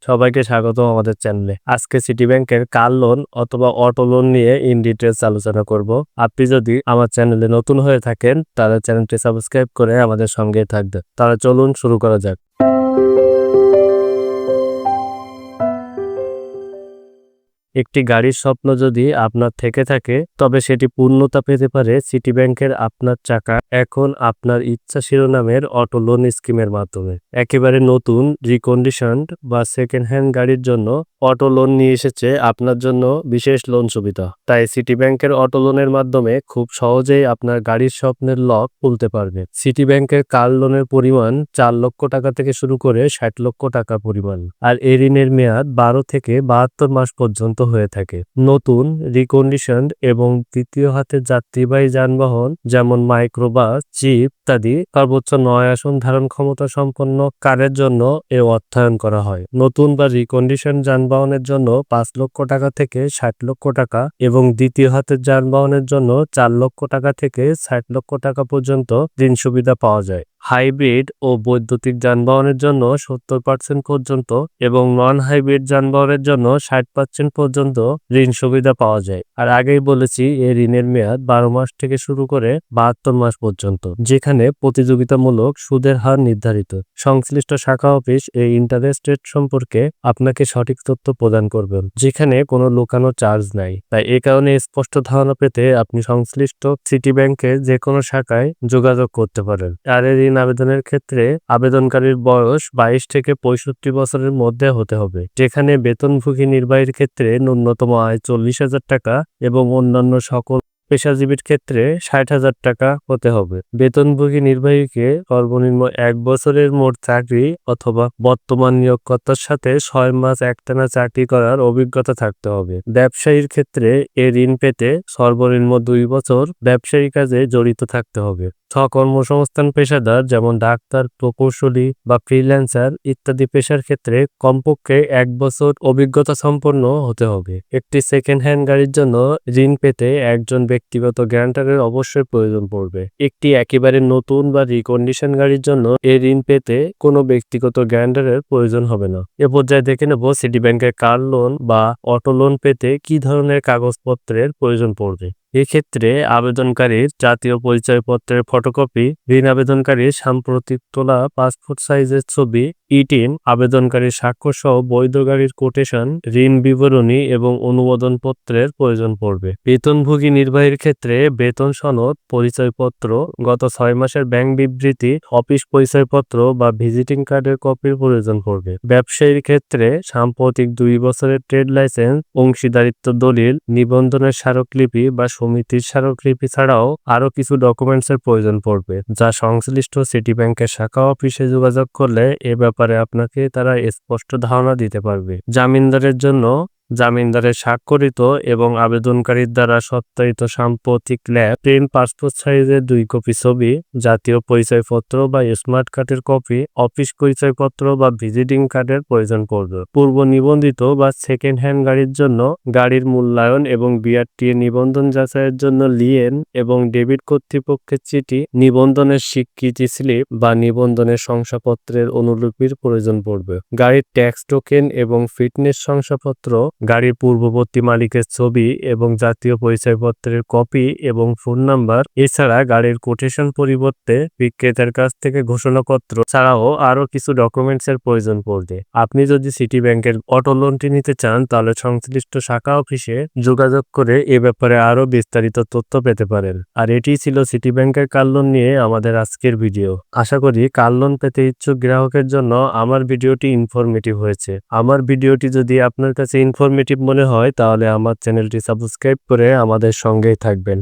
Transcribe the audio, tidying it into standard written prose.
সবাইকে স্বাগতম আমাদের চ্যানেলে। আজকে সিটি ব্যাংকের কার লোন অথবা অটো লোন নিয়ে ইন ডিটেলস আলোচনা করব। আপনি যদি আমার চ্যানেলে নতুন হয়ে থাকেন তাহলে চ্যানেলটি সাবস্ক্রাইব করে আমাদের সঙ্গে থাকবেন। তাহলে চলুন শুরু করা যাক। একটি গাড়ির স্বপ্ন যদি আপনার থেকে থাকে তবে সেটি পূর্ণতা পেতে পারে সিটি ব্যাংকের আপনার চাকা এখন আপনার ইচ্ছা শিরোনামের অটো লোন স্কিমের মাধ্যমে। একেবারে নতুন রিকন্ডিশনড বা সেকেন্ড হ্যান্ড গাড়ির জন্য অটো লোন নিয়ে এসেছে আপনার জন্য বিশেষ লোন সুবিধা। তাই সিটি ব্যাংকের অটো লোনের মাধ্যমে খুব সহজেই আপনার গাড়ির স্বপ্নের লক খুলতে পারবে। সিটি ব্যাংকের কার লোনের পরিমাণ 4 লক্ষ টাকা থেকে শুরু করে 60 লক্ষ টাকা পরিমাণ, আর এই ঋণের মেয়াদ 12 থেকে 72 মাস পর্যন্ত হয়ে থাকে। নতুন রিকন্ডিশনড এবং তৃতীয় হাতের যাত্রীবাহী যানবাহন যেমন মাইক্রোবাস, জিপ ইত্যাদি সর্বোচ্চ 9 আসন ধারণ ক্ষমতা সম্পন্ন কারের জন্য এ অর্থায়ন করা হয়। নতুন বা রিকন্ডিশন যানবাহনের জন্য 5 লক্ষ টাকা থেকে 60 লক্ষ টাকা এবং দ্বিতীয় হাতের যানবাহনের জন্য 4 লক্ষ টাকা থেকে 60 লক্ষ টাকা পর্যন্ত ঋণ সুবিধা পাওয়া যায়। হাইব্রিড ও বৈদ্যুতিক যানবাহনের জন্য 70% পর্যন্ত এবং নন হাইব্রিড যানবাহনের জন্য 60% পর্যন্ত ঋণ সুবিধা পাওয়া যায়। আর আগেই বলেছি এই ঋণের মেয়াদ 12 মাস থেকে শুরু করে 72 মাস পর্যন্ত, যেখানে প্রতিযোগিতামূলক সুদের হার নির্ধারিত। সংশ্লিষ্ট শাখা অফিস এই ইন্টারেস্ট রেট সম্পর্কে আপনাকে সঠিক তথ্য প্রদান করবেন, যেখানে কোনো লুকানো চার্জ নাই। তাই এ কারণে স্পষ্ট ধারণা পেতে আপনি সংশ্লিষ্ট সিটি ব্যাংকের যে কোনো শাখায় যোগাযোগ করতে পারেন। আর ঋণ আবেদনের ক্ষেত্রে আবেদনকারীর বয়স 22 থেকে 65 বছরের মধ্যে হতে হবে, যেখানে বেতনভোগী নির্বাহীর ক্ষেত্রে ন্যূনতম আয় 40,000 টাকা এবং অন্যান্য সকল পেশাজীবীর ক্ষেত্রে 60,000 টাকা হতে হবে। বেতনভোগী নির্বাহীকে সর্বনিম্ন 1 বছরের মোট চাকরি অথবা বর্তমান নিয়োগকর্তার সাথে 6 মাস একটানা চাকরি করার অভিজ্ঞতা থাকতে হবে। ব্যবসায়ীর ক্ষেত্রে এ ঋণ পেতে সর্বনিম্ন 2 বছর ব্যবসায়ী কাজে জড়িত থাকতে হবে। স্বকর্মসংস্থান পেশাদার যেমন ডাক্তার, প্রকৌশলী বা ফ্রিল্যান্সার ইত্যাদি পেশার ক্ষেত্রে কমপক্ষে 1 বছর অভিজ্ঞতা সম্পন্ন হতে হবে। একটি সেকেন্ড হ্যান্ড গাড়ির জন্য ঋণ পেতে একজন ব্যক্তিগত গ্যারান্টারের অবশ্যই প্রয়োজন পড়বে। একটি একেবারে নতুন বা রিকন্ডিশন গাড়ির জন্য এই ঋণ পেতে কোনো ব্যক্তিগত গ্যারান্টারের প্রয়োজন হবে না। এ পর্যায়ে দেখে নেব সিটি ব্যাংকের কার লোন বা অটো লোন পেতে কি ধরনের কাগজপত্রের প্রয়োজন পড়বে। এক্ষেত্রে আবেদনকারীর জাতীয় পরিচয়পত্রের ফটোকপি, ঋণ আবেদনকারীর সাম্প্রতিক তোলা পাসপোর্ট সাইজের ছবি, ই-10, আবেদনকারীর স্বাক্ষর সহ বৈধ গাড়ির কোটেশন, ঋণ বিবরণী এবং অনুমোদন পত্রের প্রয়োজন পড়বে। বেতনভোগী নির্বাহীর ক্ষেত্রে বেতন সনদ, পরিচয়পত্র, গত 6 মাসের ব্যাংক বিবৃতি, অফিস পরিচয়পত্র বা ভিজিটিং কার্ডের কপির প্রয়োজন পড়বে। ব্যবসায়ীর ক্ষেত্রে সাম্প্রতিক 2 বছরের ট্রেড লাইসেন্স, অংশীদারিত্ব দলিল, নিবন্ধনের স্মারকলিপি বা সমিতির স্মারকলিপি ছাড়াও আরও কিছু ডকুমেন্টসের প্রয়োজন পড়বে, যা সংশ্লিষ্ট সিটি ব্যাংকের শাখা অফিসে যোগাযোগ করলে এ ব্যাপারে আপনাকে তারা স্পষ্ট ধারণা দিতে পারবে। জামিনদারের জন্য জামিনদারের স্বাক্ষরিত এবং আবেদনকারীর দ্বারা সত্যায়িত সাম্প্রতিক ল্যাব প্রিন্ট পাসপোর্ট সাইজের 2 কপি ছবি, জাতীয় পরিচয়পত্র বা স্মার্ট কার্ডের কপি, অফিস পরিচয়পত্র বা ভিজিটিং কার্ডের প্রয়োজন পড়বে। পূর্ব নিবন্ধিত বা সেকেন্ড হ্যান্ড গাড়ির জন্য গাড়ির মূল্যায়ন এবং বিআরটিএ নিবন্ধন যাচাইয়ের জন্য লিয়েন এবং ডেবিট কর্তৃপক্ষের চিঠি, নিবন্ধনের স্বীকৃতি স্লিপ বা নিবন্ধনের শংসাপত্রের অনুলিপির প্রয়োজন পড়বে। গাড়ির ট্যাক্স টোকেন এবং ফিটনেস শংসাপত্র, গাড়ির পূর্ববর্তী মালিকের ছবি এবং জাতীয় পরিচয়পত্রের কপি এবং ফোন নাম্বার। এছাড়া গাড়ির কোটেশন পরিবর্তে বিক্রেতার কাছ থেকে ঘোষণাপত্র ছাড়াও আরও কিছু ডকুমেন্টসের প্রয়োজন পড়বে। আপনি যদি সিটি ব্যাংকের অটো লোনটি নিতে চান তাহলে সংশ্লিষ্ট শাখা অফিসে যোগাযোগ করে এ ব্যাপারে আরও বিস্তারিত তথ্য পেতে পারেন। আর এটি ছিল সিটি ব্যাংকের কার লোন নিয়ে আমাদের আজকের ভিডিও। আশা করি কার লোন পেতে ইচ্ছুক গ্রাহকের জন্য আমার ভিডিওটি ইনফরমেটিভ হয়েছে। আমার ভিডিওটি যদি আপনার কাছে ইনফরমেটিভ মনে হয় তাহলে আমার চ্যানেলটি সাবস্ক্রাইব করে আমাদের সঙ্গেই থাকবেন।